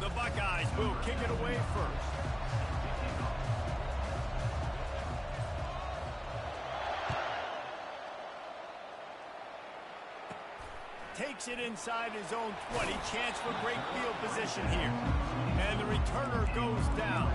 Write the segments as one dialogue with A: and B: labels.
A: The Buckeyes will kick it away first. Takes it inside his own 20. Chance for great field position here. And the returner goes down.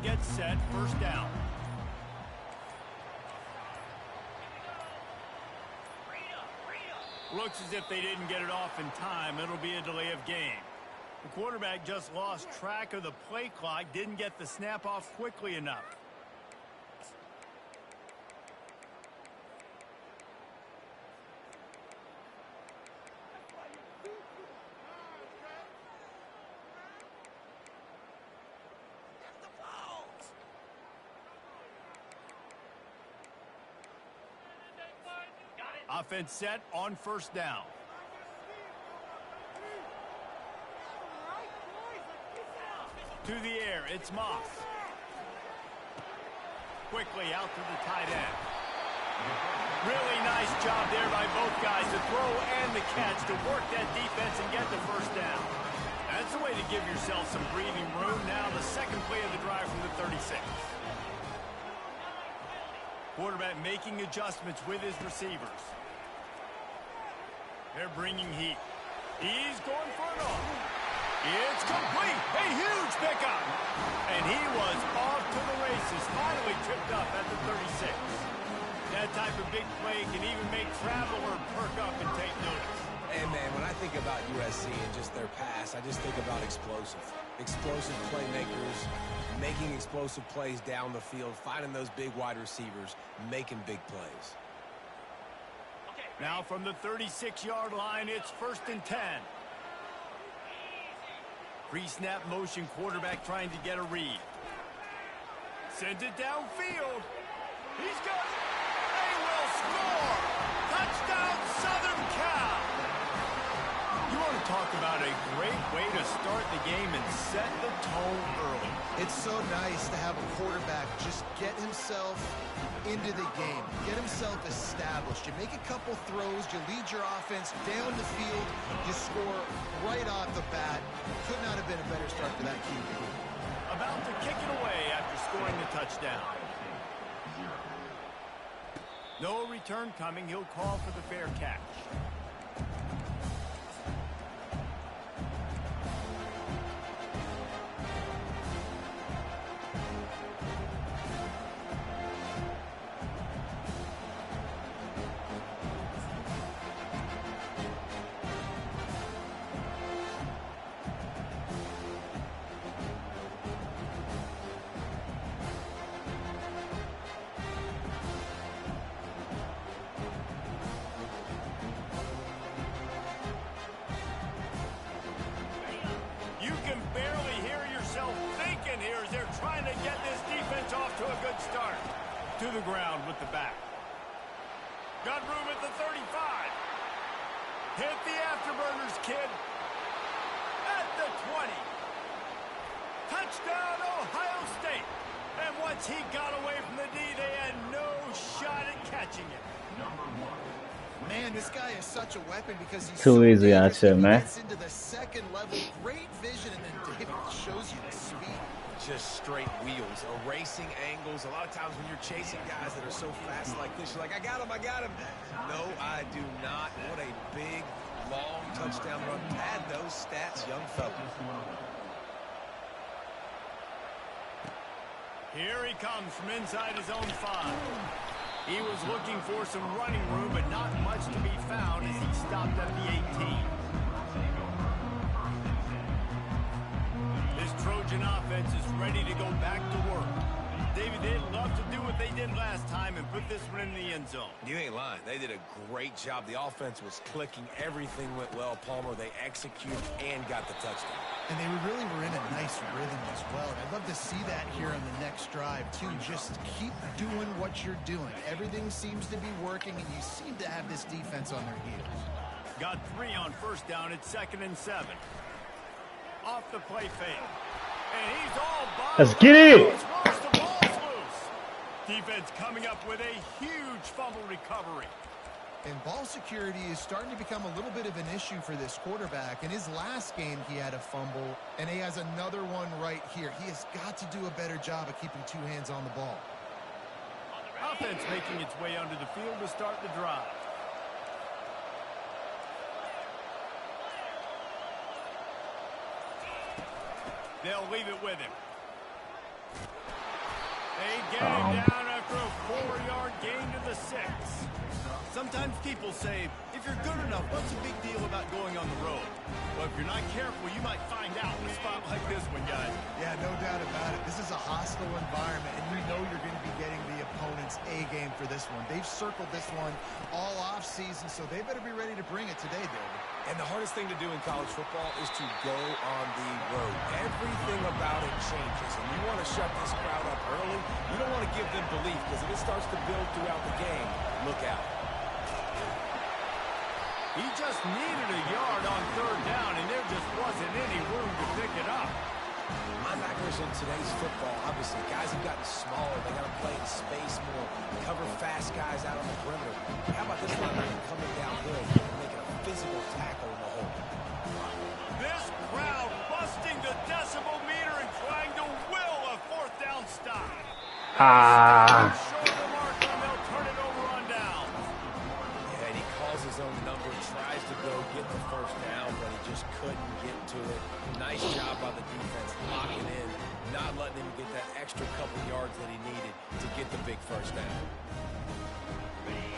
A: Gets set, first down. Looks as if they didn't get it off in time. It'll be a delay of game. The quarterback just lost track of the play clock, didn't get the snap off quickly enough. Offense set on first down. To the air, it's Moss. Quickly out to the tight end. Really nice job there by both guys, the throw and the catch to work that defense and get the first down. That's the way to give yourself some breathing room. Now the second play of the drive from the 36. Quarterback making adjustments with his receivers. They're bringing heat. He's going for it all. It's complete. A huge pickup. And he was off to the races. Finally tripped up at the 36. That type of big play can even make traveler perk up and take notice.
B: Hey, man, when I think about USC and just their pass, I just think about explosive. Explosive playmakers, making explosive plays down the field, finding those big wide receivers, making big plays.
A: Now from the 36-yard line, it's first and 10. Pre-snap motion, quarterback trying to get a read. Sends it downfield. He's got it. They will score. Touchdown, Southern Cal. You want to talk about a great way to start the game and set the tone early.
C: It's so nice to have a quarterback just get himself into the game, get himself established. You make a couple throws, you lead your offense down the field, you score right off the bat. Could not have been a better start for that QB.
A: About to kick it away after scoring the touchdown. No return coming. He'll call for the fair catch. To the ground with the back. Got room at the 35. Hit the afterburners, kid. At the 20. Touchdown, Ohio State. And once he got away from the D, they had no shot at catching it.
C: Man, this guy is such a weapon because he's
D: too
C: so
D: easy out here,
C: he
D: man.
C: gets into the second level, great vision, and then David shows you the speed.
B: Just straight wheels, erasing angles. A lot of times when you're chasing guys that are so fast like this, you're like, I got him. No, I do not. What a big, long touchdown run. Pad those stats, young fella.
A: Here he comes from inside his own 5. He was looking for some running room, but not much to be found as he stopped at the 18. This Trojan offense is ready to go back to work. David, they'd love to do what they did last time and put this one in the end zone.
B: You ain't lying. They did a great job. The offense was clicking. Everything went well, Palmer. They executed and got the touchdown.
C: And they really were in a nice rhythm as well. And I'd love to see that here on the next drive, too. Just keep doing what you're doing. Everything seems to be working, and you seem to have this defense on their heels.
A: Got 3 on first down at 2nd and 7. Off the play fake. And he's all by.
D: Let's get it.
A: The ball's loose. Defense coming up with a huge fumble recovery.
C: And ball security is starting to become a little bit of an issue for this quarterback. In his last game, he had a fumble, and he has another one right here. He has got to do a better job of keeping 2 hands on the ball.
A: Offense making its way onto the field to start the drive. They'll leave it with him. They get him down after a 4-yard gain to the 6. Sometimes people say, if you're good enough, what's the big deal about going on the road? Well, if you're not careful, you might find out in a spot like this one, guys.
C: Yeah, no doubt about it. This is a hostile environment, and you know you're going to be getting the opponent's A-game for this one. They've circled this one all offseason, so they better be ready to bring it today, David.
B: And the hardest thing to do in college football is to go on the road. Everything about it changes, and you want to shut this crowd up early. You don't want to give them belief, because if it starts to build throughout the game, look out.
A: He just needed a yard on 3rd down, and there just wasn't any room to pick it up.
B: Linebackers in today's football, obviously, guys have gotten smaller. They got to play in space more, cover fast guys out on the perimeter. How about this linebacker coming downhill and making a physical tackle in the hole?
A: This crowd busting the decibel meter and trying to will a 4th down stop. Short the mark, and they'll turn it over on down.
B: Yeah, and he calls his own number, tries to go get the 1st down, but he just couldn't get to it. Nice job by the defense, locking in, not letting him get that extra couple yards that he needed to get the big 1st down.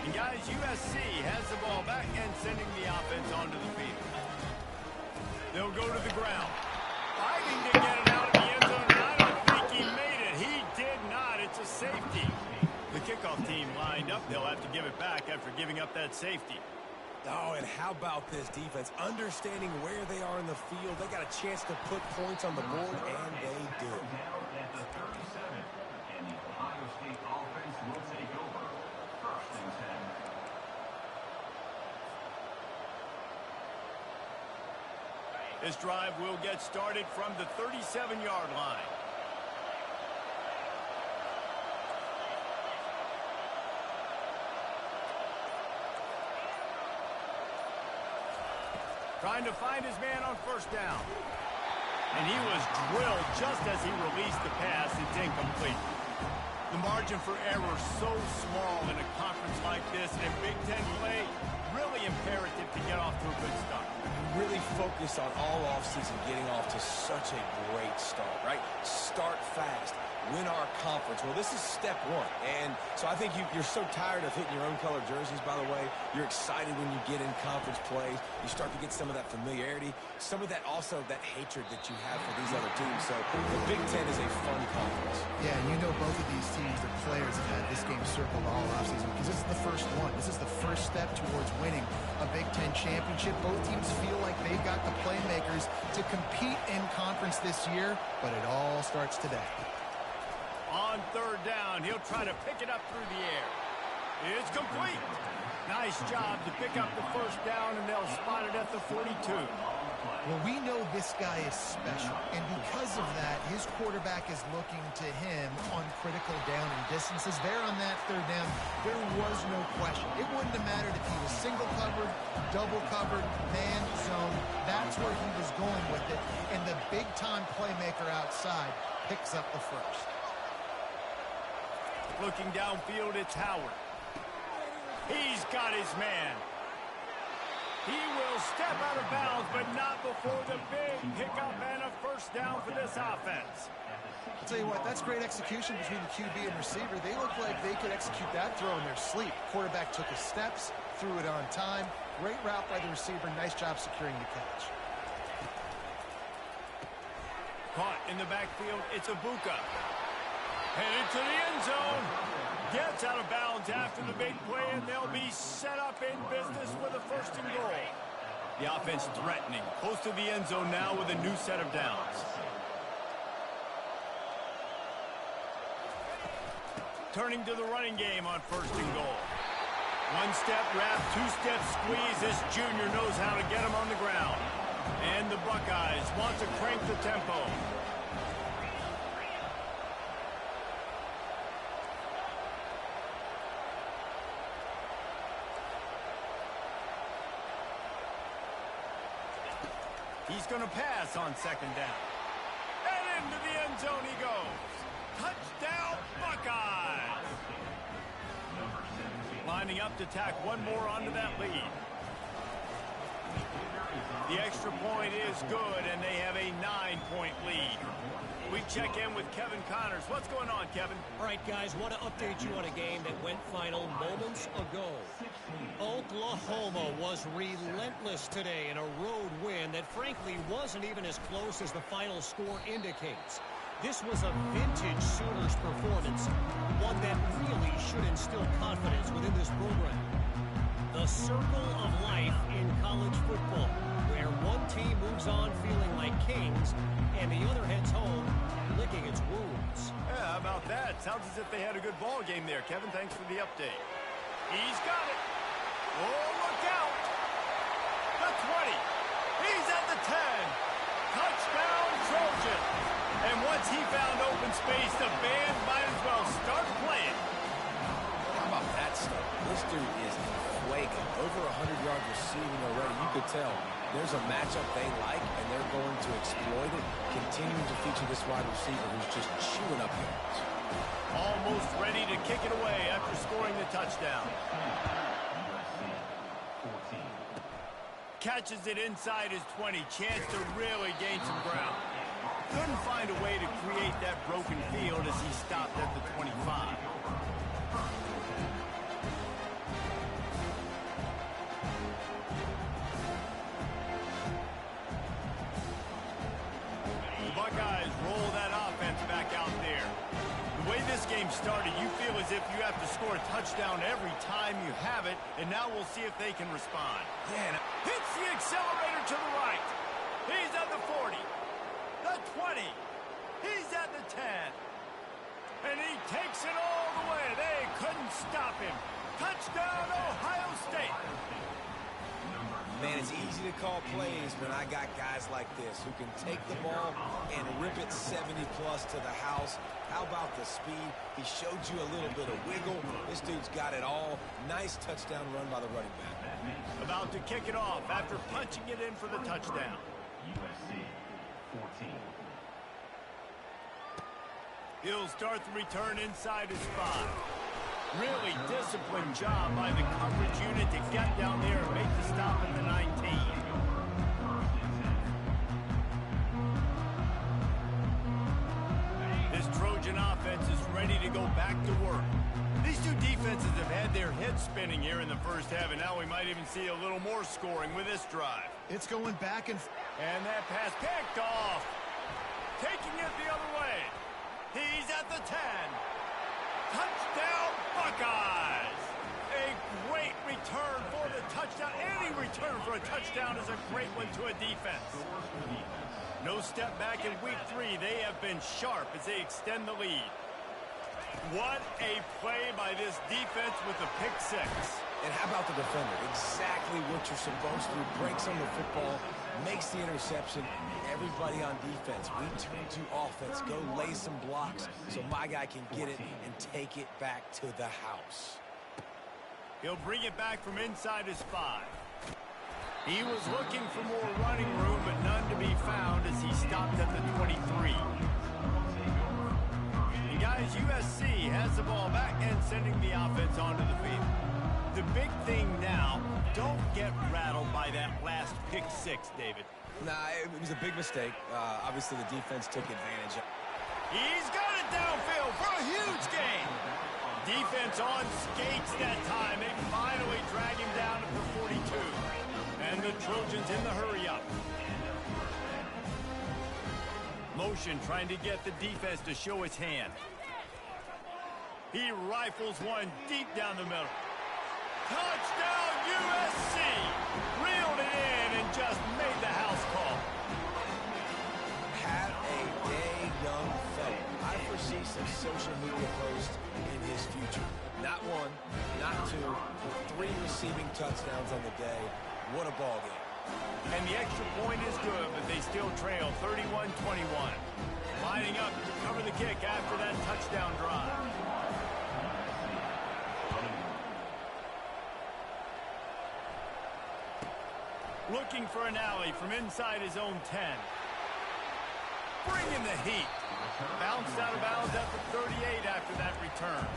A: And guys, USC has the ball back and sending the offense onto the field. They'll go to the ground. Fighting to get it out of the end zone, and I don't think he made it. He did not. It's a safety. The kickoff team lined up. They'll have to give it back after giving up that safety.
B: Oh, and how about this defense? Understanding where they are in the field. They got a chance to put points on the board, and they did.
A: This drive will get started from the 37-yard line. Trying to find his man on 1st down. And he was drilled just as he released the pass. It's incomplete. The margin for error so small in a conference like this, and in Big Ten play, really imperative to get off to a good start.
B: Really focused on all offseason getting off to such a great start, right? Start fast. Win our conference. Well, this is step 1. And so I think you're so tired of hitting your own color jerseys, by the way. You're excited when you get in conference plays. You start to get some of that familiarity, some of that also that hatred that you have for these other teams. So the Big Ten is a fun conference.
C: Yeah, and you know both of these teams, the players have had this game circled all offseason because this is the first one. This is the first step towards winning a Big Ten championship. Both teams feel like they've got the playmakers to compete in conference this year, but it all starts today.
A: On 3rd down, he'll try to pick it up through the air. It's complete. Nice job to pick up the 1st down, and they'll spot it at the 42.
C: Well, we know this guy is special, and because of that, his quarterback is looking to him on critical down and distances. There on that 3rd down, there was no question. It wouldn't have mattered if he was single covered, double covered, man, zone. That's where he was going with it, and the big-time playmaker outside picks up the 1st.
A: Looking downfield, it's Howard. He's got his man. He will step out of bounds, but not before the big pickup and a 1st down for this offense.
C: I'll tell you what, that's great execution between the QB and receiver. They look like they could execute that throw in their sleep. Quarterback took his steps, threw it on time. Great route by the receiver. Nice job securing the catch.
A: Caught in the backfield, it's Ibuka. Headed to the end zone. Gets out of bounds after the big play, and they'll be set up in business with a 1st and goal. The offense threatening, close to the end zone now with a new set of downs. Turning to the running game on 1st and goal. One-step wrap, two-step squeeze. This junior knows how to get him on the ground. And the Buckeyes want to crank the tempo. He's going to pass on 2nd down. And into the end zone he goes. Touchdown, Buckeyes! Lining up to tack one more onto that lead. The extra point is good, and they have a 9-point lead. We check in with Kevin Connors. What's going on, Kevin?
D: All right, guys, want to update you on a game that went final moments ago. Oklahoma was relentless today in a road win that frankly wasn't even as close as the final score indicates. This was a vintage Sooners performance, one that really should instill confidence within this program. The circle of life in college football, where one team moves on feeling like kings and the other heads home licking its wounds.
A: Yeah, how about that? Sounds as if they had a good ball game there. Kevin, thanks for the update. He's got it. Oh, look out. The 20. He's at the 10. Touchdown, Trojan. And once he found open space, the band might as well start playing.
B: How about that stuff? This dude is flaking. Over 100 yards receiving already. You could tell there's a matchup they like, and they're going to exploit it, continuing to feature this wide receiver who's just chewing up yards.
A: Almost ready to kick it away after scoring the touchdown. Catches it inside his 20. Chance to really gain some ground. Couldn't find a way to create that broken field as he stopped at the 25. The Buckeyes roll that offense back out there. The way this game started, you feel as if you have to score a touchdown every time you have it, and now we'll see if they can respond.
B: Yeah,
A: Hits the accelerator to the right. He's at the 40. The 20. He's at the 10. And he takes it all the way. They couldn't stop him. Touchdown, Ohio State.
B: man, it's easy to call plays when I got guys like this who can take the ball and rip it 70-plus to the house. How about the speed? He showed you a little bit of wiggle. This dude's got it all. Nice touchdown run by the running back.
A: About to kick it off after punching it in for the touchdown.
E: USC 14.
A: He'll start the return inside his 5. Really disciplined job by the coverage unit to get down there and make the stop at the 19. This Trojan offense is ready to go back to work. These two defenses have had their heads spinning here in the first half, and now we might even see a little more scoring with this drive.
C: It's going back and
A: that pass picked off. Taking it the other way. He's at the 10. Touchdown, Buckeyes! A great return for the touchdown. Any return for a touchdown is a great one to a defense. No step back in week 3. They have been sharp as they extend the lead. What a play by this defense with the pick 6.
B: And how about the defender? Exactly what you're supposed to do. Breaks on the football, makes the interception. Everybody on defense, we turn to offense. Go lay some blocks so my guy can get it and take it back to the house.
A: He'll bring it back from inside his 5. He was looking for more running room, but none to be found as he stopped at the 23. And guys, USC has the ball back and sending the offense onto the field. The big thing now, don't get rattled by that last pick 6, David.
B: Nah, it was a big mistake. Obviously, the defense took advantage of it.
A: He's got it downfield for a huge gain. Defense on skates that time. They finally drag him down to the 42. And the Trojans in the hurry-up. Motion trying to get the defense to show its hand. He rifles one deep down the middle. Touchdown, USC! Reeled it in and just made the house call.
B: Have a day, young fella. I foresee some social media posts in his future. Not one, not two, but 3 receiving touchdowns on the day. What a ball game.
A: And the extra point is good, but they still trail 31-21. Lining up to cover the kick after that touchdown drive. Looking for an alley from inside his own 10. Bringing the heat. Bounced out of bounds at the 38 after that return.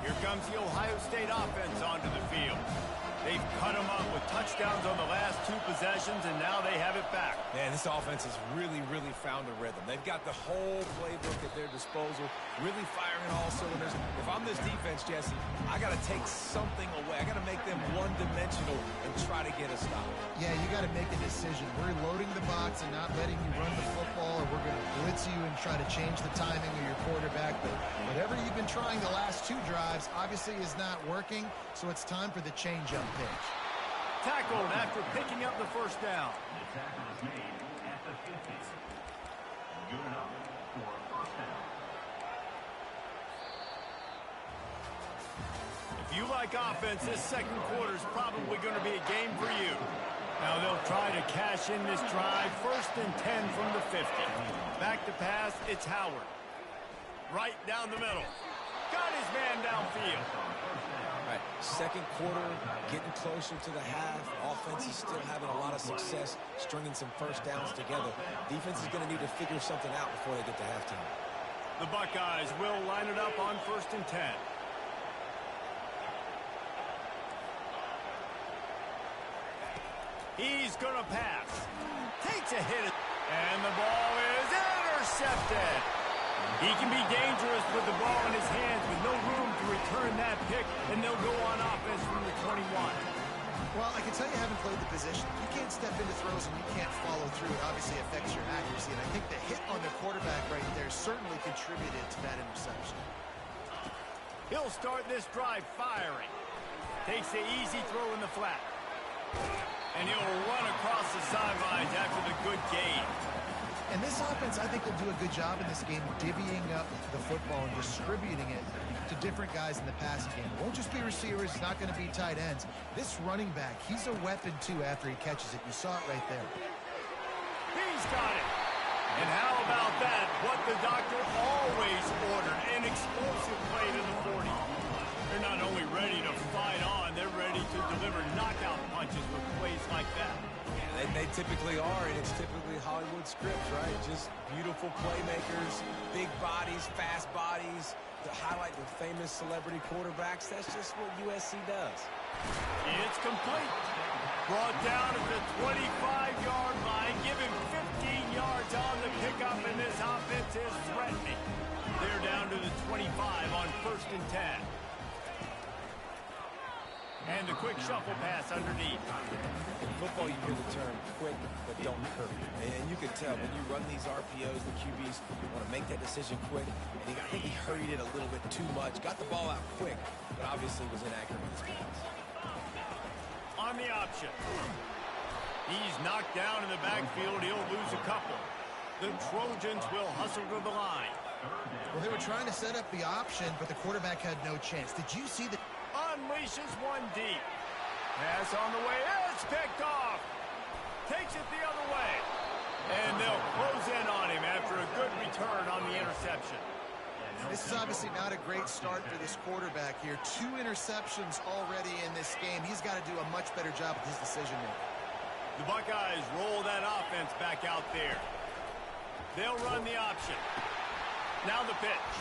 A: Here comes the Ohio State offense onto the field. They've cut them up with touchdowns on the last 2 possessions, and now they have it back.
B: Man, this offense has really found a rhythm. They've got the whole playbook at their disposal, really firing all cylinders. If I'm this defense, Jesse, I got to take something away. I got to make them one-dimensional and try to get a stop.
C: Yeah, you got to make a decision. We're loading the box and not letting you run the football, or we're going to blitz you and try to change the timing of your quarterback. But whatever you've been trying the last 2 drives obviously is not working, so it's time for the change-up pitch.
A: Tackled after picking up the first down.
E: The tackle is made at the 50. Good enough for a first down.
A: If you like offense, this second quarter is probably going to be a game for you. Now they'll try to cash in this drive. 1st and 10 from the 50. Back to pass, it's Howard. Right down the middle. Got his man downfield.
B: All right, second quarter, getting closer to the half. Offense is still having a lot of success stringing some first downs together. Defense is going to need to figure something out before they get to halftime.
A: The Buckeyes will line it up on 1st and 10. He's going to pass. Takes a hit. And the ball is intercepted. He can be dangerous with the ball in his hands with no room to return that pick, and they'll go on offense from the 21.
C: Well, I can tell you haven't played the position. You can't step into throws and you can't follow through. It obviously affects your accuracy, and I think the hit on the quarterback right there certainly contributed to that interception.
A: He'll start this drive firing. Takes the easy throw in the flat. And he'll run across the sidelines after the good gain.
C: And this offense, I think, will do a good job in this game divvying up the football and distributing it to different guys in the passing game. It won't just be receivers. It's not going to be tight ends. This running back, he's a weapon, too, after he catches it. You saw it right there.
A: He's got it. And how about that? What the doctor always ordered, an explosive play to the 40. They're not only ready to fight on, they're ready to deliver knockout punches with plays like that.
B: They typically are, and it's typically Hollywood scripts, right? Just beautiful playmakers, big bodies, fast bodies, to highlight the famous celebrity quarterbacks. That's just what USC does.
A: It's complete. Brought down at the 25-yard line. Give him 15 yards on the pickup, and this offense is threatening. They're down to the 25 on 1st and 10. And the quick shuffle pass underneath.
B: In football, you hear the term quick, but don't hurry. And you can tell when you run these RPOs, the QBs want to make that decision quick. And I think he hurried it a little bit too much. Got the ball out quick, but obviously was inaccurate with his pass.
A: On the option. He's knocked down in the backfield. He'll lose a couple. The Trojans will hustle to the line.
C: Well, they were trying to set up the option, but the quarterback had no chance. Did you see the...
A: Unleashes one deep. Pass on the way. It's picked off. Takes it the other way. And they'll close in on him after a good return on the interception.
C: This is obviously not a great start for this quarterback here. 2 interceptions already in this game. He's got to do a much better job with his decision-making.
A: The Buckeyes roll that offense back out there. They'll run the option. Now the pitch.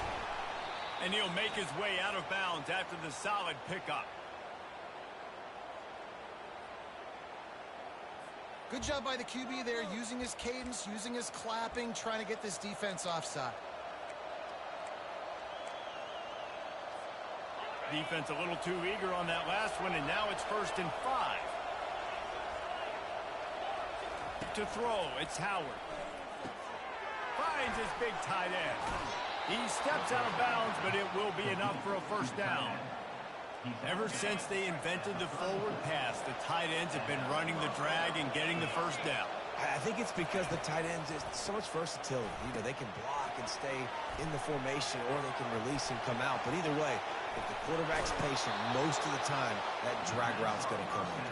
A: And he'll make his way out of bounds after the solid pickup.
C: Good job by the QB there, using his cadence, using his clapping, trying to get this defense offside.
A: Defense a little too eager on that last one, and now it's 1st and 5. Back to throw. It's Howard. Finds his big tight end. He steps out of bounds, but it will be enough for a first down. Ever since they invented the forward pass, the tight ends have been running the drag and getting the first down.
B: I think it's because the tight ends is so much versatility. You know, they can block and stay in the formation, or they can release and come out. But either way, if the quarterback's patient, most of the time, that drag route's going to come in.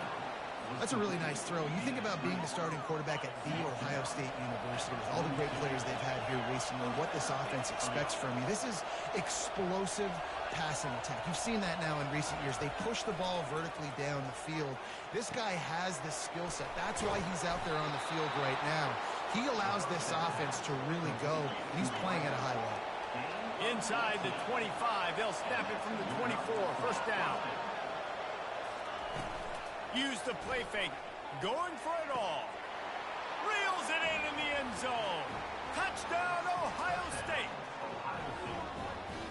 C: That's a really nice throw. You think about being the starting quarterback at The Ohio State University with all the great players they've had here recently, what this offense expects from you. This is explosive passing attack. You've seen that now in recent years. They push the ball vertically down the field. This guy has this skill set. That's why he's out there on the field right now. He allows this offense to really go. He's playing at a high level.
A: Inside the 25, they'll snap it from the 24. First down. Use the play fake. Going for it all. Reels it in the end zone. Touchdown, Ohio State.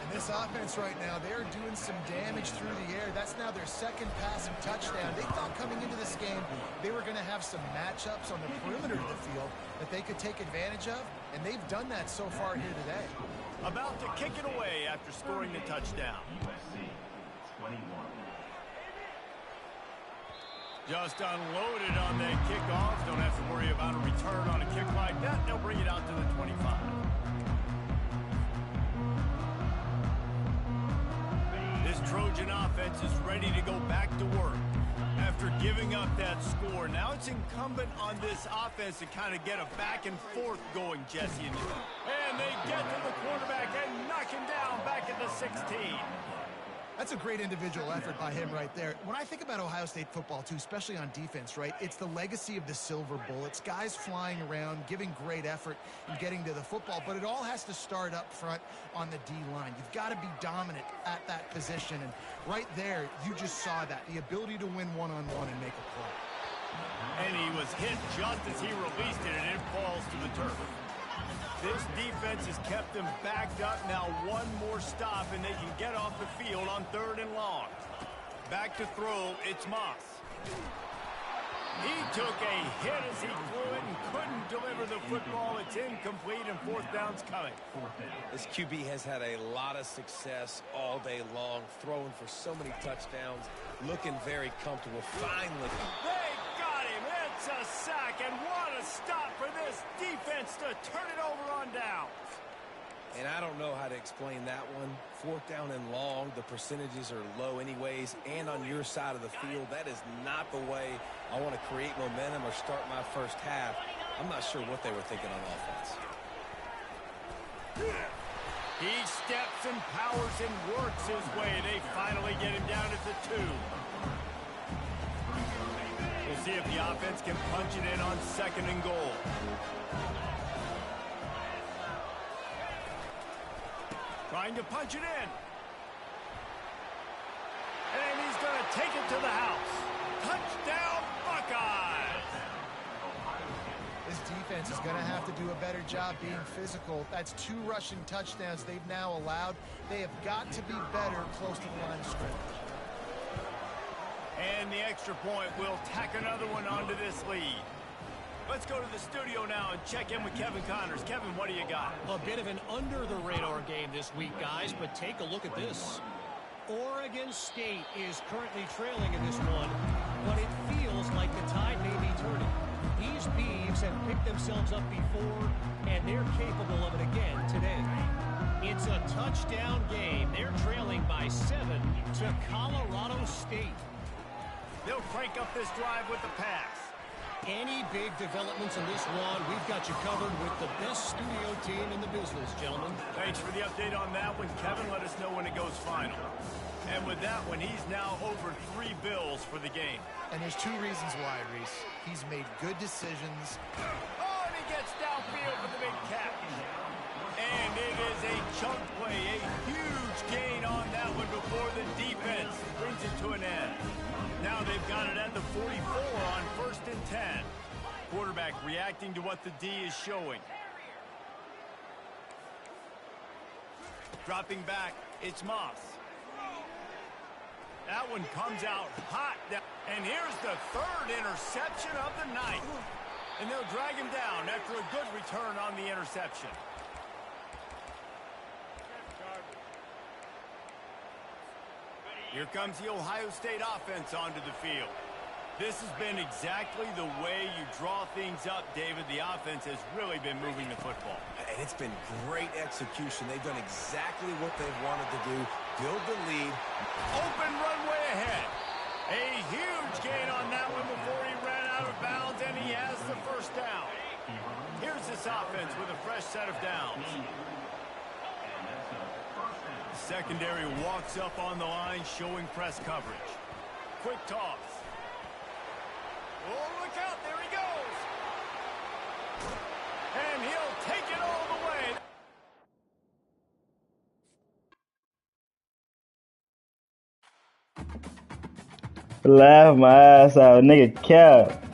C: And this offense right now, they're doing some damage through the air. That's now their second passing touchdown. They thought coming into this game they were going to have some matchups on the perimeter of the field that they could take advantage of, and they've done that so far here today.
A: About to kick it away after scoring the touchdown.
E: USC 21.
A: Just unloaded on that kickoff. Don't have to worry about a return on a kick like that. They'll bring it out to the 25. This Trojan offense is ready to go back to work. After giving up that score, now it's incumbent on this offense to kind of get a back and forth going, Jesse. And they get to the quarterback and knock him down back at the 16.
C: That's a great individual effort by him right there. When I think about Ohio State football, too, especially on defense, right, it's the legacy of the Silver Bowl. It's guys flying around, giving great effort and getting to the football, but it all has to start up front on the D-line. You've got to be dominant at that position, and right there, you just saw that, the ability to win one-on-one and make a play.
A: And he was hit just as he released it, and it falls to the turf. This defense has kept them backed up. Now one more stop, and they can get off the field on 3rd and long. Back to throw, it's Moss. He took a hit as he threw it and couldn't deliver the football. It's incomplete, and 4th down's coming.
B: This QB has had a lot of success all day long, throwing for so many touchdowns, looking very comfortable. Finally.
A: They got him. It's a sack, and what a stop for this defense to turn it over on downs.
B: And I don't know how to explain that one. 4th down and long, the percentages are low anyways, and on your side of the field, that is not the way I want to create momentum or start my first half. I'm not sure what they were thinking on offense.
A: He steps and powers and works his way. They finally get him down at the 2. We'll see if the offense can punch it in on 2nd and goal. Trying to punch it in. And he's going to take it to the house. Touchdown, Buckeyes!
C: This defense is going to have to do a better job being physical. That's 2 rushing touchdowns they've now allowed. They have got to be better close to the line of scrimmage.
A: And the extra point will tack another one onto this lead. Let's go to the studio now and check in with Kevin Connors. Kevin, what do you got?
D: A bit of an under-the-radar game this week, guys, but take a look at this. Oregon State is currently trailing in this one, but it feels like the tide may be turning. These Beavs have picked themselves up before, and they're capable of it again today. It's a touchdown game. They're trailing by 7 to Colorado State.
A: They'll crank up this drive with the pass.
D: Any big developments in this one, we've got you covered with the best studio team in the business, gentlemen.
A: Thanks for the update on that one, Kevin. Let us know when it goes final. And with that one, he's now over 3 bills for the game.
C: And there's 2 reasons why, Reese. He's made good decisions.
A: Oh, and he gets downfield for the big catch. And it is a chunk play, a huge gain on that one before the defense brings it to an end. Now they've got it at the 44 on 1st and 10. Quarterback reacting to what the D is showing. Dropping back, it's Moss. That one comes out hot. And here's the 3rd interception of the night. And they'll drag him down after a good return on the interception. Here comes the Ohio State offense onto the field. This has been exactly the way you draw things up, David. The offense has really been moving the football.
B: And it's been great execution. They've done exactly what they've wanted to do. Build the lead.
A: Open runway ahead. A huge gain on that one before he ran out of bounds, and he has the first down. Here's this offense with a fresh set of downs. Secondary walks up on the line, showing press coverage. Quick toss. Oh, look out, there he goes. And he'll take it all the way.
F: Laugh my ass out, nigga cap.